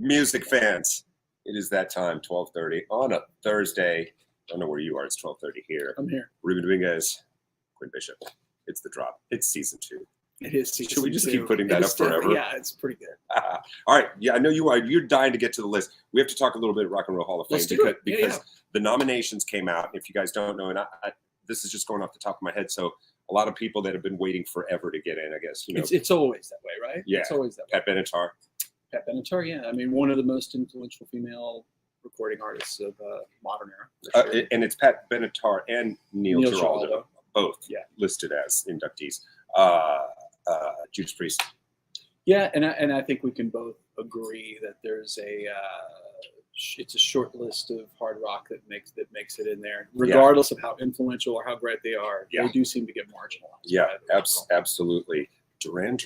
Music fans, it is that time, 12:30 on a Thursday. I don't know where you are. It's 12:30 here. I'm here. Ruben Dominguez, Quinn Bishop. It's the drop. It's season 2. It is season 2. Should we just keep putting that up forever? Yeah, it's pretty good. All right. Yeah, I know you are. You're dying to get to the list. We have to talk a little bit of Rock and Roll Hall of Fame because the nominations came out. If you guys don't know, and this is just going off the top of my head, so a lot of people that have been waiting forever to get in, I guess. You know, it's always that way, right? Yeah, it's always that way. Pat Benatar. Pat Benatar, yeah. I mean, one of the most influential female recording artists of modern era. Sure. And it's Pat Benatar and Neil Giraldo, both listed as inductees. Judas Priest. Yeah, and I think we can both agree that there's it's a short list of hard rock that makes it in there, regardless of how influential or how great they are. They do seem to get marginalized. Yeah, absolutely. Duran.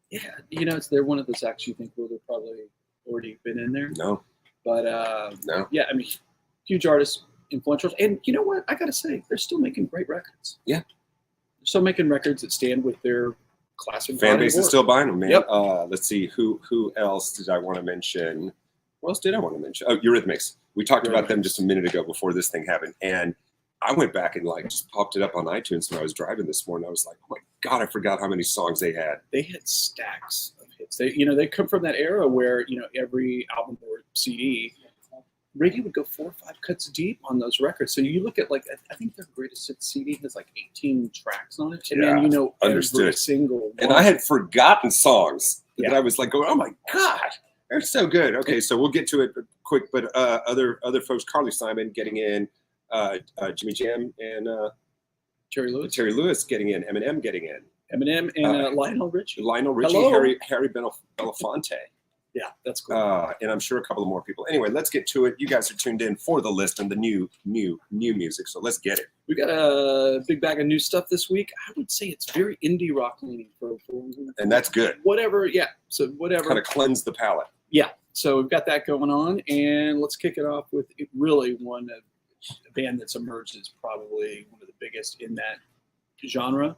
Yeah, you know, they're one of those acts you think would have probably already been in there. No, but no. Yeah, I mean, huge artists, influential, and you know what? I gotta say, they're still making great records. Yeah, they're still making records that stand with their classic fan base is still buying them, man. Yep. Let's see, who else did I want to mention? What else did I want to mention? Oh, Eurythmics. We talked about them just a minute ago before this thing happened, and I went back and just popped it up on iTunes when I was driving this morning. I was like, oh my God, I forgot how many songs they had. They had stacks of hits. They come from that era where, every album or CD, radio would go 4 or 5 cuts deep on those records. So you look at I think their greatest hits CD has 18 tracks on it. And then every single one. And I had forgotten songs that I was oh my God, they're so good. Okay, so we'll get to it quick, but other folks, Carly Simon getting in, Jimmy Jam and Terry Lewis getting in, Eminem getting in. Eminem and Lionel Richie. Hello. Harry Belafonte. Yeah, that's cool. And I'm sure a couple of more people. Anyway, let's get to it. You guys are tuned in for the list and the new music, so let's get it. We got a big bag of new stuff this week. I would say it's very indie rock leaning for and that's good. Whatever, yeah. So whatever. Kind of cleanse the palate. Yeah. So we've got that going on, and let's kick it off with really a band that's emerged as probably one of the biggest in that genre.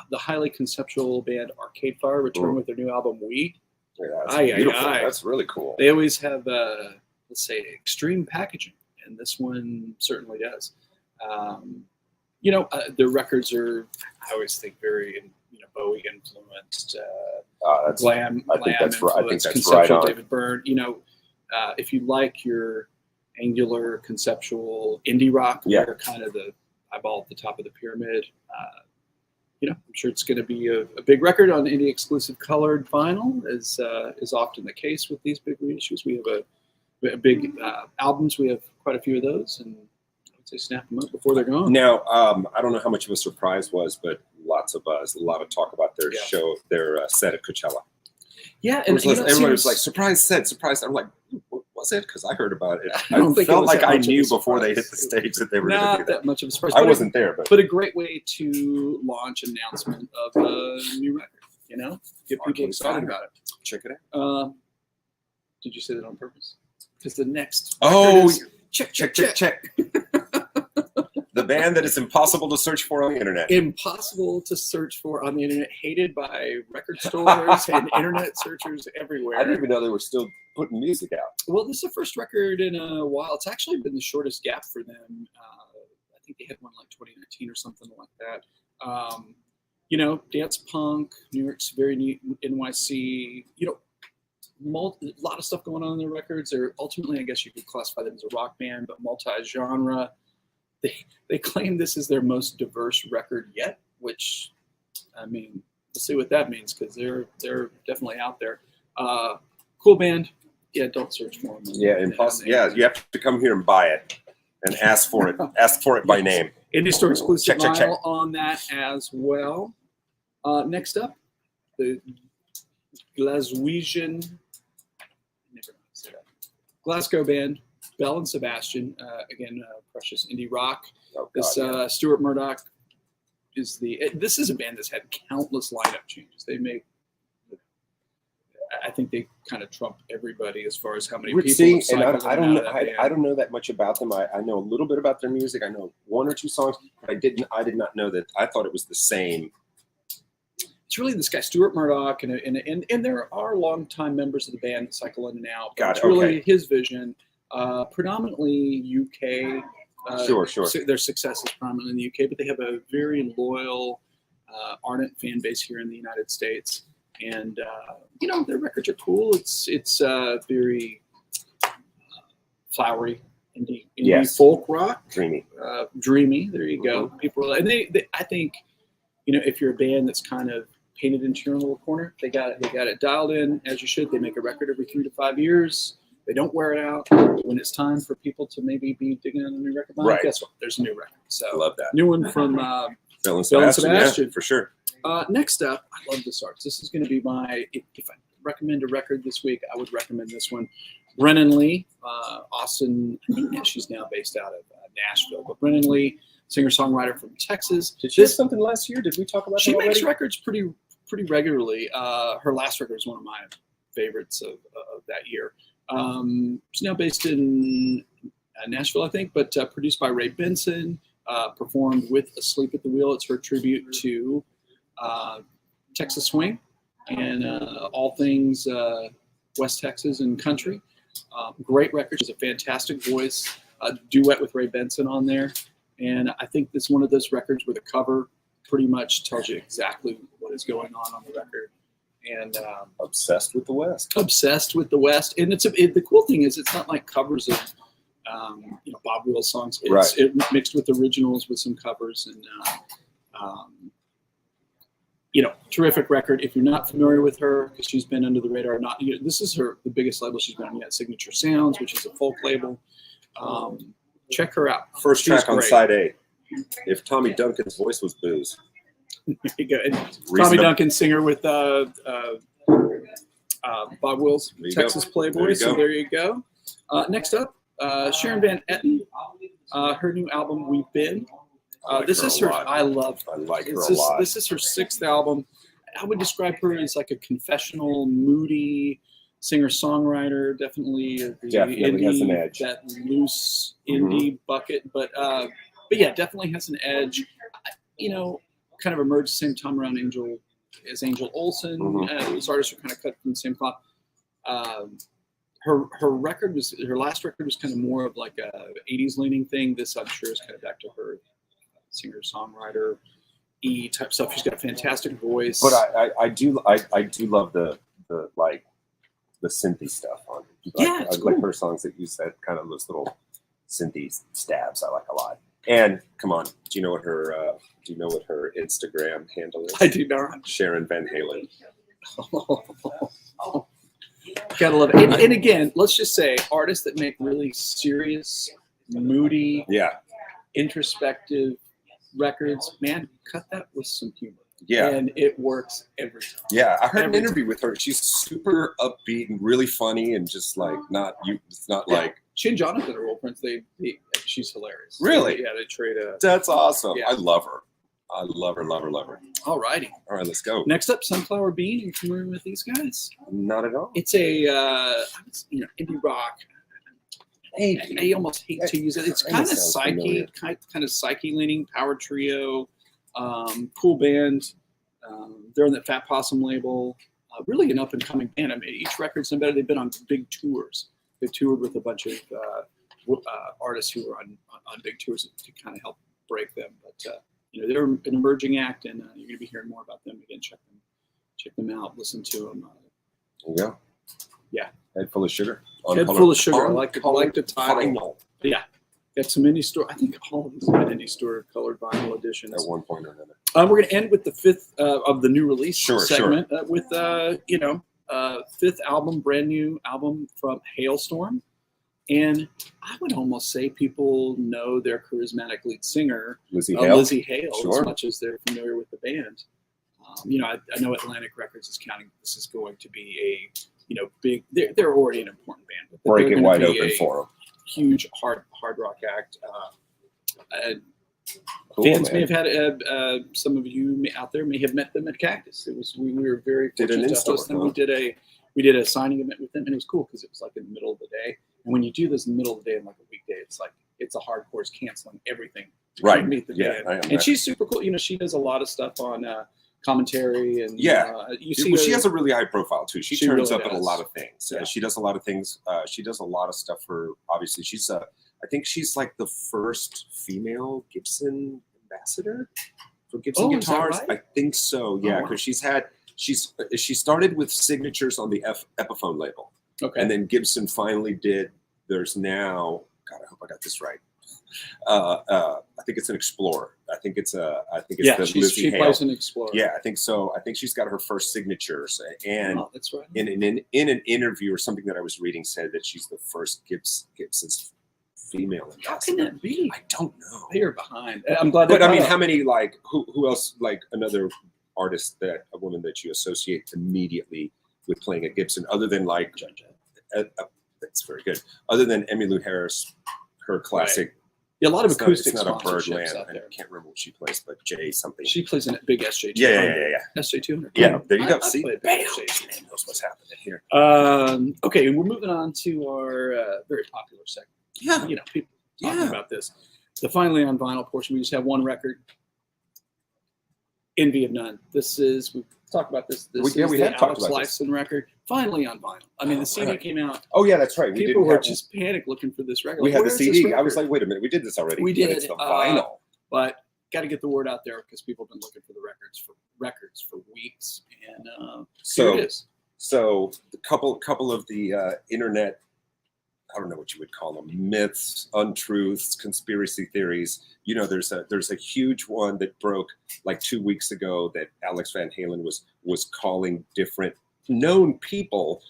The highly conceptual band Arcade Fire return with their new album We. Yeah, that's beautiful. That's really cool. They always have, let's say, extreme packaging, and this one certainly does. Their records are, I always think, very, Bowie influenced, glam. I think that's right. I think that's conceptual right on. David Byrne. If you like your angular, conceptual indie rock, they're kind of the eyeball at the top of the pyramid. I'm sure it's going to be a big record on indie exclusive colored vinyl, as is often the case with these big reissues. We have a big albums. We have quite a few of those, and I would say snap them up before they're gone. Now, I don't know how much of a surprise was, but lots of buzz, a lot of talk about their show, their set at Coachella. Yeah, and everybody was like, surprise set, surprise. I'm like, what was it? Because I heard about it. I felt like I knew before they hit the stage that they were going to do that. That much of a surprise. I wasn't there, but a great way to launch an announcement of a new record. Get people excited about it. Check it out. Did you say that on purpose? Because the next check. The band that is impossible to search for on the internet. Impossible to search for on the internet. Hated by record stores and internet searchers everywhere. I didn't even know they were still putting music out. Well, this is the first record in a while. It's actually been the shortest gap for them. I think they had one 2019 or something like that. Dance punk, New York's very neat, NYC. A lot of stuff going on in their records. They're ultimately, I guess you could classify them as a rock band, but multi-genre. They claim this is their most diverse record yet, which, I mean, we'll see what that means, because they're definitely out there. Cool band. Yeah, don't search for them. Yeah, impossible. Yeah, you have to come here and buy it and ask for it. Ask for it by name. Indie store exclusive check. On that as well. Next up, the Glasgow band, Belle and Sebastian. Again, precious indie rock. Stuart Murdoch this is a band that's had countless lineup changes. They make, I think they kind of trump everybody as far as how many people. See, and I don't know that much about them. I know a little bit about their music. I know 1 or 2 songs, but I did not know that. I thought it was the same it's really this guy Stuart Murdoch, and there are longtime members of the band that cycle in and out. But it's really his vision, predominantly UK. Sure. Their success is prominently in the UK, but they have a very loyal, ardent fan base here in the United States. And their records are cool. It's very flowery indie folk rock, dreamy. There you go. People, and they I think, if you're a band that's kind of painted into your own little corner, they got it dialed in as you should. They make a record every 3 to 5 years. They don't wear it out. When it's time for people to maybe be digging on a new record, guess what? There's a new record. So I love that. New one from Belle and Sebastian. Yeah, for sure. Next up, I love this artist. This is going to be if I recommend a record this week, I would recommend this one. Brennan Lee, Austin. I think she's now based out of Nashville, but Brennan Lee, singer-songwriter from Texas. Did she have something last year? Did we talk about she that already? Makes records pretty regularly. Her last record is one of my favorites of that year. She's now based in Nashville, I think, but produced by Ray Benson, performed with Asleep at the Wheel. It's her tribute to Texas swing and all things West Texas and country. Great record. She's a fantastic voice. A duet with Ray Benson on there. And I think this is one of those records where the cover pretty much tells you exactly what is going on the record. And obsessed with the West. And the cool thing is it's not like covers of Bob Wills songs. It mixed with originals with some covers, and terrific record. If you're not familiar with her, because she's been under the radar, this is the biggest label she's been on yet, Signature Sounds, which is a folk label. Check her out. First track on side A. If Tommy Duncan's voice was booze. There you go. And Tommy Duncan, singer with Bob Wills, Texas Playboy. So there you go. Next up, Sharon Van Etten, her new album, We've Been. This is her. I like her a lot. This is her 6th album. I would describe her as like a confessional, moody singer-songwriter. Definitely indie, has an edge. That loose indie bucket, but yeah, definitely has an edge. Kind of emerged the same time around Angel Olsen. These artists are kind of cut from the same cloth. Her last record was kind of more of like a 80s leaning thing. This, I'm sure, is kind of back to her singer-songwriter type stuff. She's got a fantastic voice. But I do love the synthy stuff on it. I like her songs that use that kind of those little synthy stabs. I like a lot. And come on, do you know what her Instagram handle is? I do not. Sharon Van Halen. Gotta love it. And again, let's just say artists that make really serious, moody, introspective records, man, cut that with some humor. Yeah. And it works every time. Yeah. I heard an interview with her. She's super upbeat and really funny and just like it's not like. She and Jonathan are old friends. She's hilarious. Really? Yeah, they trade That's awesome. Yeah. I love her. I love her. All righty. All right, let's go. Next up, Sunflower Bean. Are you familiar with these guys? Not at all. It's a indie rock. I almost hate to use it. It's kind of psyche leaning, power trio, cool band. They're on that Fat Possum label. Really an up and coming band. I mean, each record's been better. They've been on big tours. They toured with a bunch of artists who were on big tours to kind of help break them. But they're an emerging act, and you're going to be hearing more about them. Again, check them out. Listen to them. There you go. Yeah. Headful of Sugar. Headful of Sugar. I like the title. Yeah. Got some indie store. I think all of these have been indie store colored vinyl editions. At one point or another. We're going to end with the 5th of the new release segment with 5th album, brand new album from Hailstorm. And I would almost say people know their charismatic lead singer, Lizzie Hale, as much as they're familiar with the band. I know Atlantic Records is counting this is going to be a big. They're already an important band. But break it wide open for them. Huge hard rock act. Cool, fans may have had some of you out there may have met them at Cactus. We were very fortunate to host them. We did a signing event with them, and it was cool because it was like in the middle of the day. And when you do this in the middle of the day on like a weekday, it's a hardcore canceling everything to meet the band. And she's super cool. She does a lot of stuff on commentary and you see she has a really high profile too. She turns really up at a does. lot of things. Yeah. She does a lot of things. She does a lot of stuff for, obviously she's I think she's like the first female Gibson ambassador for Gibson guitars. Is that right? I think so. Yeah. Cause she started with signatures on the Epiphone label. Okay. And then Gibson finally did, there's now, God, I hope I got this right. I think it's an Explorer. I think it's the she plays an Explorer. Yeah, I think so. I think she's got her first signatures, and that's right. in an interview or something that I was reading said that she's the first Gibson's female ambassador. How can that be? I don't know. They are behind. I'm glad. But I mean, how many who else another artist a woman that you associate immediately with playing a Gibson other than that's very good. Other than Emmylou Harris, her classic. Right. Yeah, a lot of acoustic it's not a sponsorships Birdland. out there. I can't remember what she plays, but J something. She plays in a big SJ200. Yeah. SJ200. Yeah, there you go. I See, played bam, SJ200. knows what's happening here. Okay, we're moving on to our very popular segment. Yeah, people talking about this. The finally on vinyl portion. We just have one record. Envy of None. We've talked about this. This is the Alex Lifeson record. Finally on vinyl. I mean, the CD came out. Oh yeah, that's right. People were just panic looking for this record. We had the CD. I was like, wait a minute, we did this already. We did. But it's the vinyl. But got to get the word out there because people have been looking for the records for weeks, and here it is. So a couple of the internet, I don't know what you would call them, myths, untruths, conspiracy theories. There's a huge one that broke like 2 weeks ago that Alex Van Halen was calling different known people,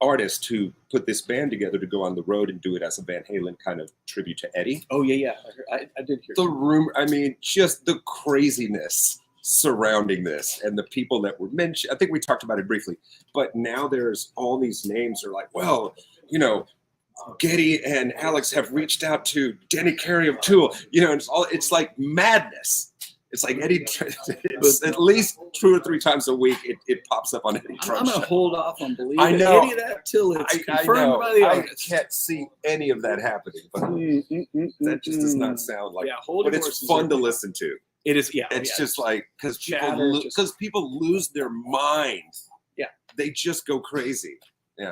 artists who put this band together to go on the road and do it as a Van Halen kind of tribute to Eddie. Oh yeah. I did hear the rumor. I mean, just the craziness surrounding this and the people that were mentioned. I think we talked about it briefly, but now there's all these names are like, well, Geddy and Alex have reached out to Denny Carey of Tool. It's like madness. It's like Eddie. It's at least 2 or 3 times a week. It pops up on Eddie. I'm gonna hold off on believing any of that till it's confirmed by the artist. I can't see any of that happening, but that just does not sound like. But it's fun to listen to. It is. Yeah, it's just like because people lose their mind. Yeah, they just go crazy. Yeah.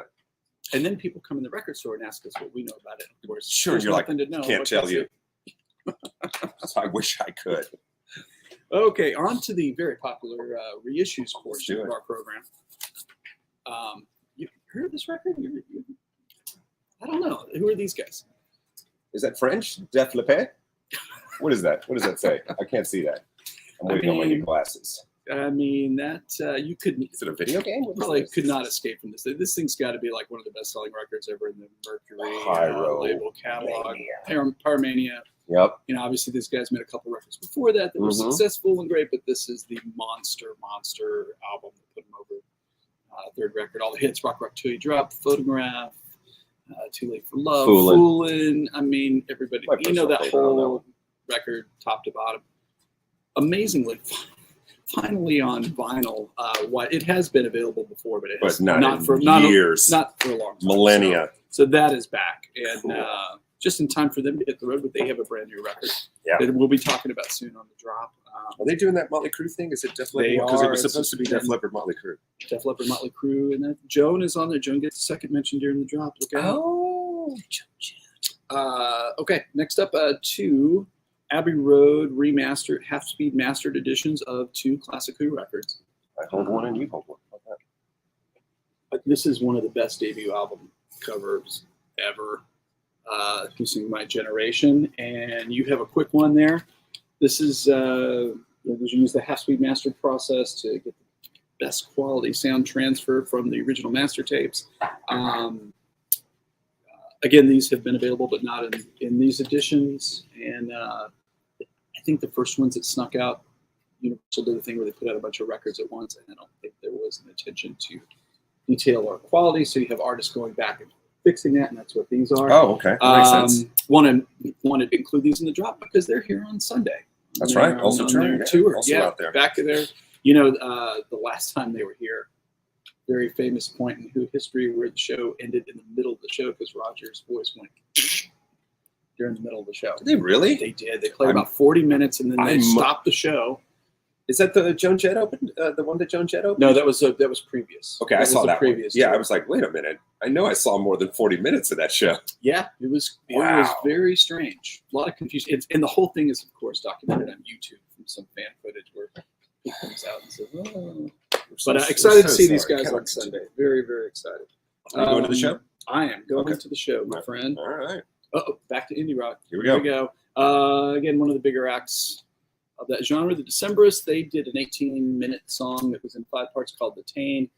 And then people come in the record store and ask us what we know about it. Of course, sure, you're like, to know. Can't tell you. So I wish I could. Okay, on to the very popular reissues portion of our program. You heard of this record? I don't know. Who are these guys? Is that French? Def Leppard? What is that? What does that say? I can't see that. I'm waiting on my new glasses. I mean, that you couldn't. Is it a video game? Probably could not escape from this. This thing's got to be like one of the best-selling records ever in the Mercury label catalog. Pyromania. Yep. Obviously, these guys made a couple records before that were successful and great, but this is the monster album that put them over. Third record, all the hits: Rock Till You Drop, Photograph, Too Late for Love, Foolin'. I mean, everybody, that whole record, top to bottom. Amazingly, finally on vinyl. It has been available before, but it has not for years, not for a long time. Millennia. So that is back, and just in time for them to hit the road, but they have a brand new record that we'll be talking about soon on the drop. Are they doing that Motley Crue thing? Is it Def Leppard? Because it was supposed to be Def Leppard, Motley Crue. Def Leppard, Motley Crue, and then Joan is on there. Joan gets a second mention during the drop. Look out! Oh, okay. Next up, 2 Abbey Road remastered, half-speed mastered editions of 2 classic Who records. I hold one and you hold one. This is one of the best debut album covers ever. Piecing My Generation, and you have a quick one there. This is you use the half-speed master process to get the best quality sound transfer from the original master tapes. Again, these have been available, but not in these editions. And I think the first ones that snuck out, Universal did the thing where they put out a bunch of records at once, and I don't think there was an attention to detail or quality. So you have artists going back and fixing that, and that's what these are. Oh, okay. That makes sense. Wanted to include these in the drop because they're here on Sunday. That's right. Also touring. Tour. Also out there. Back there. The last time they were here, very famous point in Who history where the show ended in the middle of the show because Roger's voice went during the middle of the show. Did they really? They did. They played about 40 minutes, and then they stopped the show. Is that the Joan Jett opened? The one that Joan Jett opened? No, that was previous. Okay, I saw that previous. One. Yeah, tour. I was like, wait a minute. I know I saw more than 40 minutes of that show. Yeah, it was very strange. A lot of confusion. And the whole thing is, of course, documented on YouTube from some fan footage where he comes out and says, "Oh." But excited to see these guys on Sunday. Very, very excited. Are you going to the show? I am going to the show, my friend. All right. Back to indie rock. Here we go. Again, one of the bigger acts of that genre, the Decemberists. They did an 18-minute song that was in 5 parts called the Tain.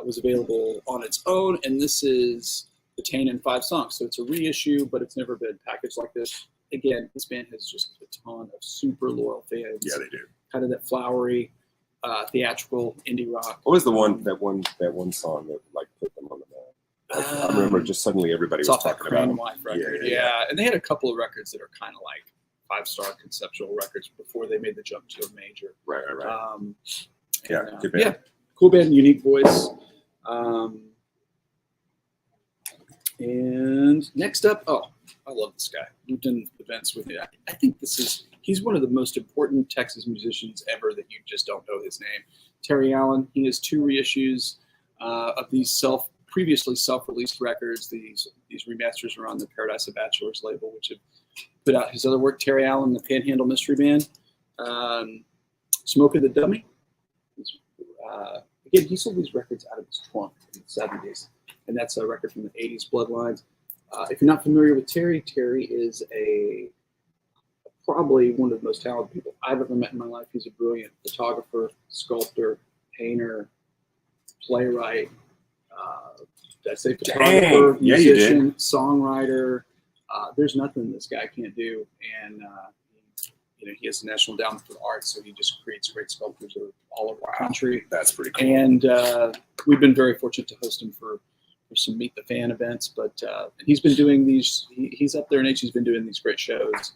Was available on its own, and this is the Tain in 5 songs. So it's a reissue, but it's never been packaged like this. Again, this band has just a ton of super loyal fans. Yeah, they do. Kind of that flowery, theatrical indie rock. What was the one that one song that like put them on the map? I remember just suddenly everybody was talking about them. Record. Yeah, and they had a couple of records that are kind of like 5-star conceptual records before they made the jump to a major. Right. Good band. Yeah, cool band, unique voice. And next up, I love this guy. We've done events with him. I think he's one of the most important Texas musicians ever that you just don't know his name. Terry Allen. He has 2 reissues of these previously self-released records. These remasters are on the Paradise of Bachelors label, which have put out his other work. Terry Allen, the Panhandle Mystery Band. Smokin the Dummy. Again, he sold these records out of his trunk in the 70s, and that's a record from the 80s, Bloodlines. If you're not familiar with Terry is probably one of the most talented people I've ever met in my life. He's a brilliant photographer, sculptor, painter, playwright. Did I say photographer, musician, songwriter? There's nothing this guy can't do, and he has the National Endowment for the Arts, so he just creates great sculptures all over the country. That's pretty cool. And we've been very fortunate to host him for some Meet the Fan events, but he's been doing these. He's up there in age. He's been doing these great shows,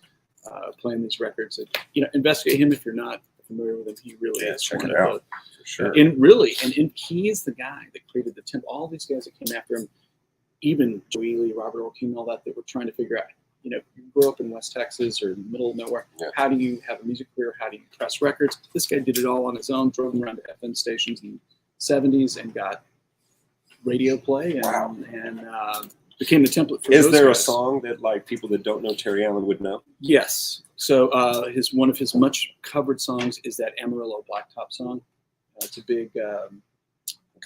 playing these records. And, investigate him if you're not familiar with him. He really is check one it of out for sure. And he is the guy that created the tempo. All these guys that came after him, even Joey Lee, Robert Orkin, all that were trying to figure out. You grew up in West Texas or middle of nowhere. Yeah. How do you have a music career? How do you press records? This guy did it all on his own, drove them around to FM stations in the 70s and got radio play and became the template for Is there guys. a song that like people that don't know Terry Allen would know? Yes. So one of his much covered songs is that Amarillo Blacktop song. It's a big, it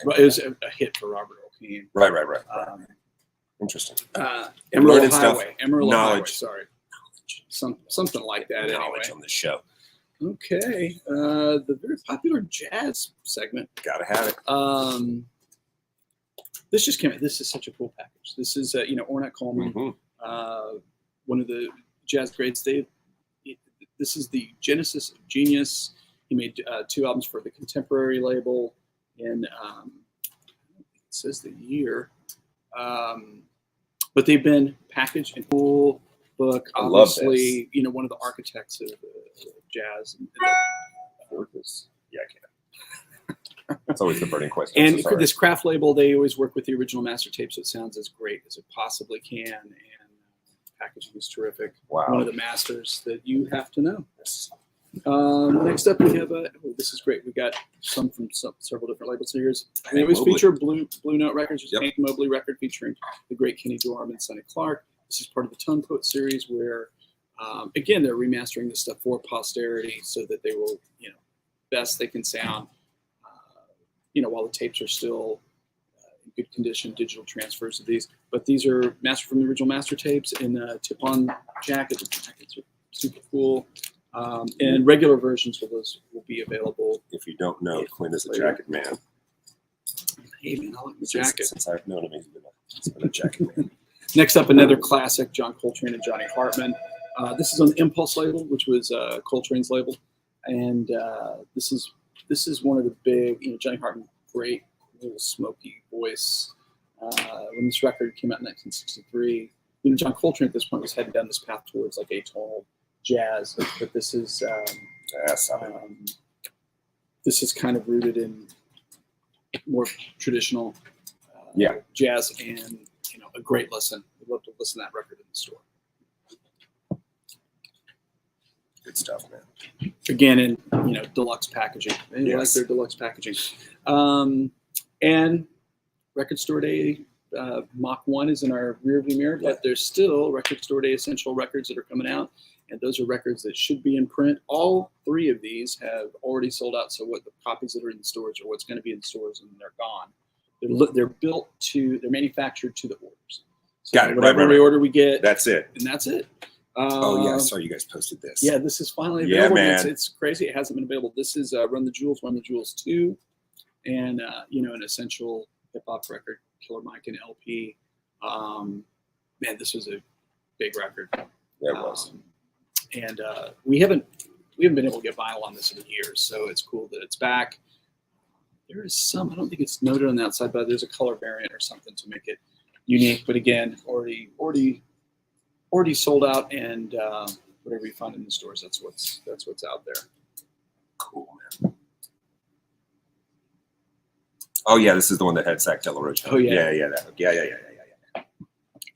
was a hit for Robert O'Keefe. Right. Interesting. Amarillo Highway. Amarillo knowledge. Highway, sorry. Something like that. Knowledge anyway. on the show. Okay. The very popular jazz segment. Gotta have it. This just came out. This is such a cool package. This is, Ornette Coleman, one of the jazz greats. This is the genesis of Genius. He made 2 albums for the Contemporary label in, it says the year. But they've been packaged in full book. Obviously, one of the architects of jazz. Yeah, I can't. That's always the burning question. And this craft label, they always work with the original master tape, so it sounds as great as it possibly can. And packaging is terrific. Wow. One of the masters that you have to know. Yes. Next up, we have this is great. We got some from several different labels here. They always feature Blue Note Records, which is a Mobley record featuring the great Kenny Dorham and Sonny Clark. This is part of the Turncoat series where, again, they're remastering this stuff for posterity so that they will, best they can sound, while the tapes are still in good condition, digital transfers of these. But these are mastered from the original master tapes in tip-on jackets. The jackets are super cool. And regular versions of those will be available. If you don't know, Quinn is a jacket man. Hey, man, I like the jacket. Since I've known him, he's been a jacket man. Next up, another classic, John Coltrane and Johnny Hartman. This is on the Impulse label, which was Coltrane's label. And this is one of the big, Johnny Hartman, great little smoky voice. When this record came out in 1963, John Coltrane at this point was heading down this path towards like atonal jazz, but this is kind of rooted in more traditional jazz and a great listen. We'd love to listen to that record in the store. Good stuff, man. Again, in deluxe packaging. They like their deluxe packaging. And Record Store Day Mach 1 is in our rearview mirror, but there's still Record Store Day Essential records that are coming out, and those are records that should be in print. All 3 of these have already sold out, so what the copies that are in the stores are what's going to be in the stores, and they're gone. They're manufactured to the orders. So Got it. Whatever order we get, that's it. And that's it. Oh yeah, I saw you guys posted this. Yeah, this is finally available. Yeah, man. It's crazy. It hasn't been available. This is Run the Jewels 2, and an essential hip hop record, Killer Mike and LP. Man, this was a big record. Yeah, it was. And we haven't been able to get vinyl on this in years, so it's cool that it's back. There is some, I don't think it's noted on the outside, but there's a color variant or something to make it unique. But again, already sold out, and whatever you find in the stores, that's what's out there. Cool, man. Oh yeah, this is the one that had Zach De La Rocha. Oh yeah, yeah.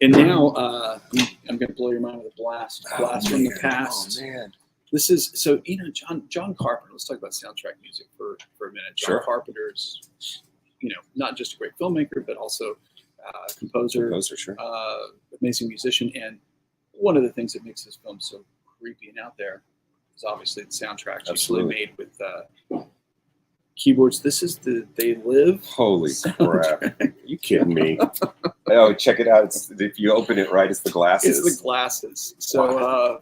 And now I'm going to blow your mind with a blast from the past. Oh man. This is John Carpenter. Let's talk about soundtrack music for a minute. John Carpenter's, not just a great filmmaker, but also composer, sure. Amazing musician. And one of the things that makes this film so creepy and out there is obviously the soundtrack. Usually made with keyboards. This is the They Live. Holy crap! Are you kidding me? Oh, check it out. If you open it right, it's the glasses. It's the glasses. So. Wow.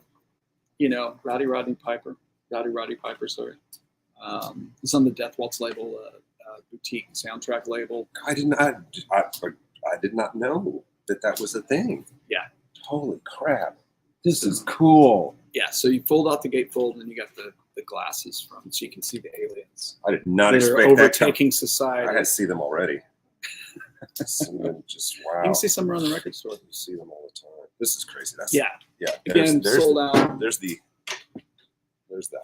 Roddy Piper, sorry. It's on the Death Waltz label, boutique soundtrack label. I did not know that was a thing. Yeah. Holy crap. This is cool. Yeah, so you fold out the gatefold and you got the glasses from, so you can see the aliens. I did not expect that. Overtaking society. I had to see them already. Just wow. You can see some around the record store. You see them all the time. This is crazy. Yeah. Again, sold out. There's the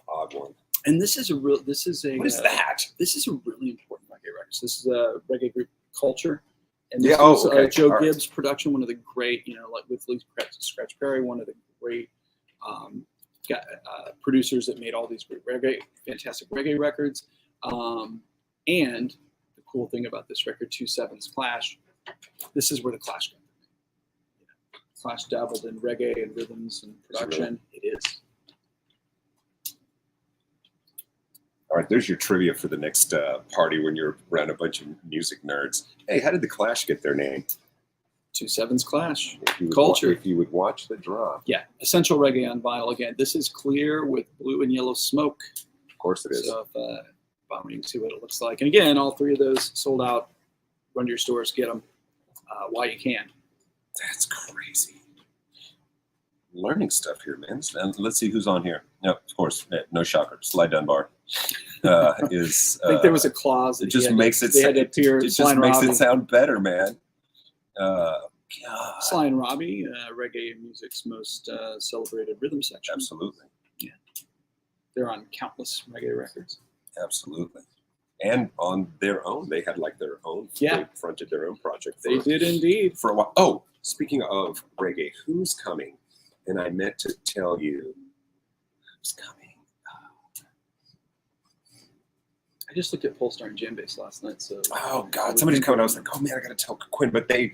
odd one. And this is what is that? This is a really important reggae record. So this is a reggae group Culture. And this is Joe Gibbs' production, one of the great, like with Leigh Scratch Perry, one of the great producers that made all these great fantastic reggae records. And the cool thing about this record, 2/7's Clash, this is where the Clash got. Clash dabbled in reggae and rhythms and production. Really? It is. All right, there's your trivia for the next party when you're around a bunch of music nerds. Hey, how did the Clash get their name? 2/7's Clash. Culture. If you would watch the drop. Yeah, essential reggae on vinyl. Again, this is clear with blue and yellow smoke. Of course it is. So if you can see what it looks like. And again, all 3 of those sold out. Run to your stores, get them while you can. That's crazy. Learning stuff here, man. Let's see who's on here. No, of course, no shocker. Sly Dunbar is. I think there was a clause that it just makes it sound better, man. God. Sly and Robbie, reggae music's most celebrated rhythm section. Absolutely. Yeah, they're on countless reggae records. Absolutely. And on their own, they had their own. Yeah. They fronted their own project. They did indeed. For a while. Oh, speaking of reggae, who's coming? And I meant to tell you who's coming. I just looked at Polestar and Jambase last night. So. Oh God, somebody's coming. I was like, oh man, I got to tell Quinn. But they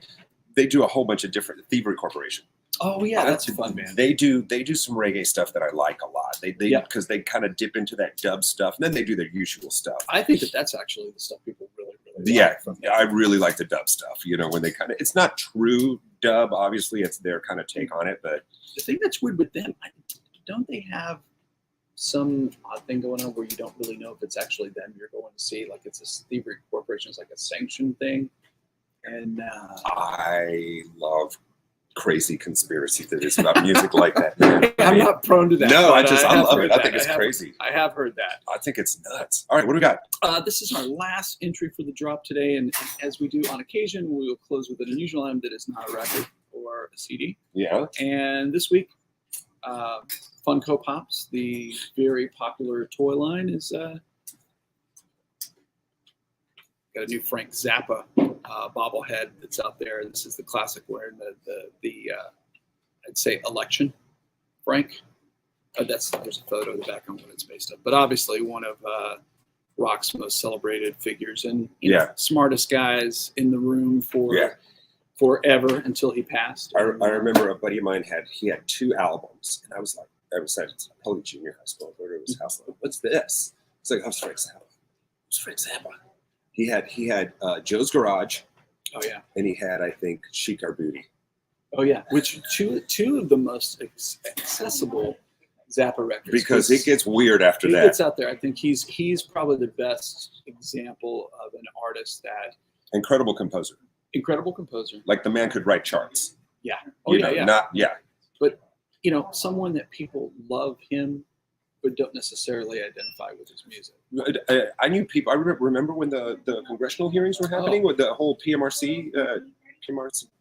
do a whole bunch of different Thievery Corporation. Oh yeah, that's fun, man. They do some reggae stuff that I like a lot. They because they kind of dip into that dub stuff, and then they do their usual stuff. I think that's actually the stuff people really like. I really like the dub stuff. When they it's not true dub, obviously it's their kind of take on it. But the thing that's weird with them, don't they have some odd thing going on where you don't really know if it's actually them you're going to see? Like it's a Thievery Corporation, it's like a sanctioned thing. And I love crazy conspiracy theories about music like that, man. I'm not prone to that. No, I love it. I think it's crazy. I have heard that. I think it's nuts. All right, what do we got? This is our last entry for the drop today, and as we do on occasion, we will close with an unusual item that is not a record or a CD. Yeah. And this week, Funko Pops, the very popular toy line, is got a new Frank Zappa bobblehead that's out there. This is the classic wearing the I'd say election Frank. there's a photo of the background what it's based on. But obviously one of rock's most celebrated figures and smartest guys in the room for forever until he passed. I remember a buddy of mine had 2 albums, and I was at probably junior high school, where it was house. Like, what's this? It's like, I was Frank Zappa. It's Frank Zappa. He had Joe's Garage. Oh yeah. And he had, I think, Chic Our Booty. Oh yeah, which two of the most accessible Zappa records. Because it gets weird after that. He gets out there. I think he's probably the best example of an artist that incredible composer. Incredible composer. Like the man could write charts. Yeah. Oh yeah. But someone that people love him, but don't necessarily identify with his music. I knew people. I remember when the congressional hearings were happening with the whole PMRC,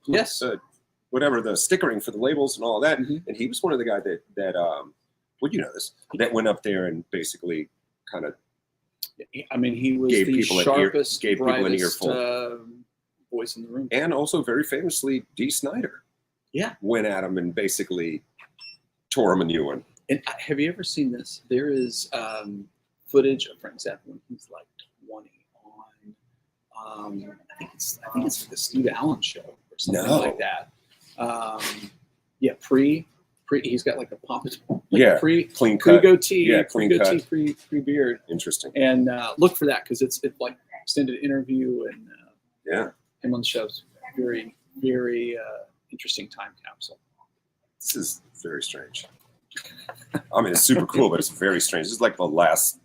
yes, whatever, the stickering for the labels and all that. Mm-hmm. And he was one of the guys that well, you know this, that went up there and basically kind of. I mean, he was gave the people sharpest, gave people an earful. Voice in the room. And also very famously, Dee Snider. Yeah. Went at him and basically tore him a new one. And have you ever seen this? There is footage of Frank Zappa when he's like 20 on, I think it's like the Steve Allen show or something like that. He's got like a pompadour, clean cut, goatee, clean goatee, cut, pre beard. Interesting. And look for that because it's like extended interview and him on the show's very, very interesting time capsule. This is very strange. I mean, it's super cool, but it's very strange. This is like the last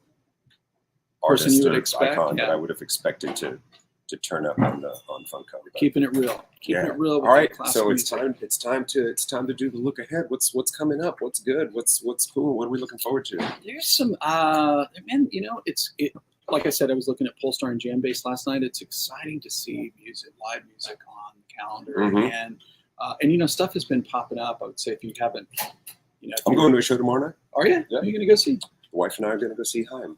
person artist you would or expect, icon that I would have expected to turn up on Funko. Keeping it real. Keeping it real. All right, so it's time to do the look ahead. What's coming up? What's good? What's cool? What are we looking forward to? There's some man. Like I said, I was looking at Polestar and Jam Bass last night. It's exciting to see live music on the calendar, and stuff has been popping up. I would say if you haven't, I'm going to a show tomorrow night. Are you? Yeah. Who are you going to go see? The wife and I are going to go see Haim.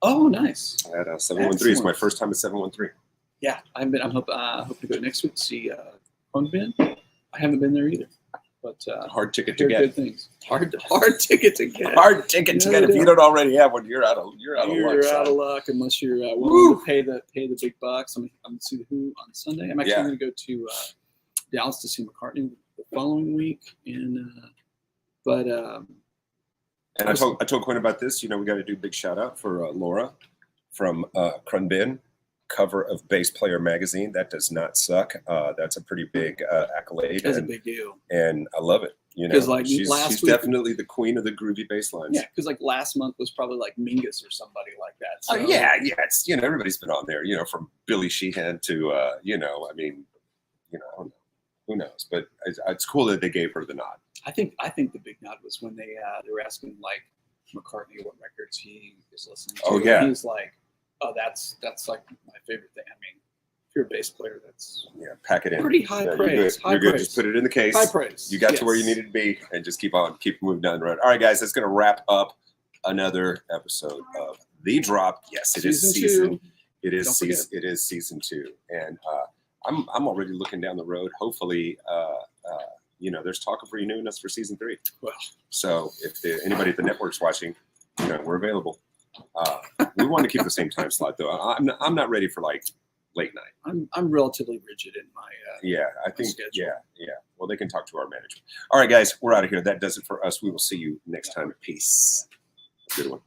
Oh, nice. At 713. It's my first time at 713. Yeah, I'm hoping to go next week to see Ruben. I haven't been there either, but hard ticket to get. Good things. Hard ticket to get. Hard ticket to get. If you don't already have one, you're out of luck. You're out of luck unless you're willing to pay the big bucks. I'm going to see the Who on Sunday. I'm actually going to go to Dallas to see McCartney the following week, and I told Quinn about this. We got to do a big shout out for Laura from Crunbin, cover of Bass Player magazine. That does not suck. That's a pretty big accolade. That's a big deal, and I love it. She's definitely the queen of the groovy bass lines. Yeah, because last month was probably like Mingus or somebody like that. So. It's everybody's been on there. From Billy Sheehan to who knows? But it's cool that they gave her the nod. I think the big nod was when they were asking like McCartney what records he is listening to. Oh yeah, and he's like, oh, that's like my favorite thing. I mean, if you're a bass player, that's pack it in. Pretty high praise. You're good. Just put it in the case. High praise. You got to where you needed to be, and just keep moving down the road. All right, guys, that's going to wrap up another episode of The Drop. Yes, it is season. It is season. It is season 2, and I'm already looking down the road. Hopefully, there's talk of renewing us for season 3. Well, so if anybody at the network's watching, we're available. We want to keep the same time slot though. I'm not ready for like late night. I'm relatively rigid in my I think schedule. Yeah. Well, they can talk to our management. All right, guys, we're out of here. That does it for us. We will see you next time. Peace. Good one.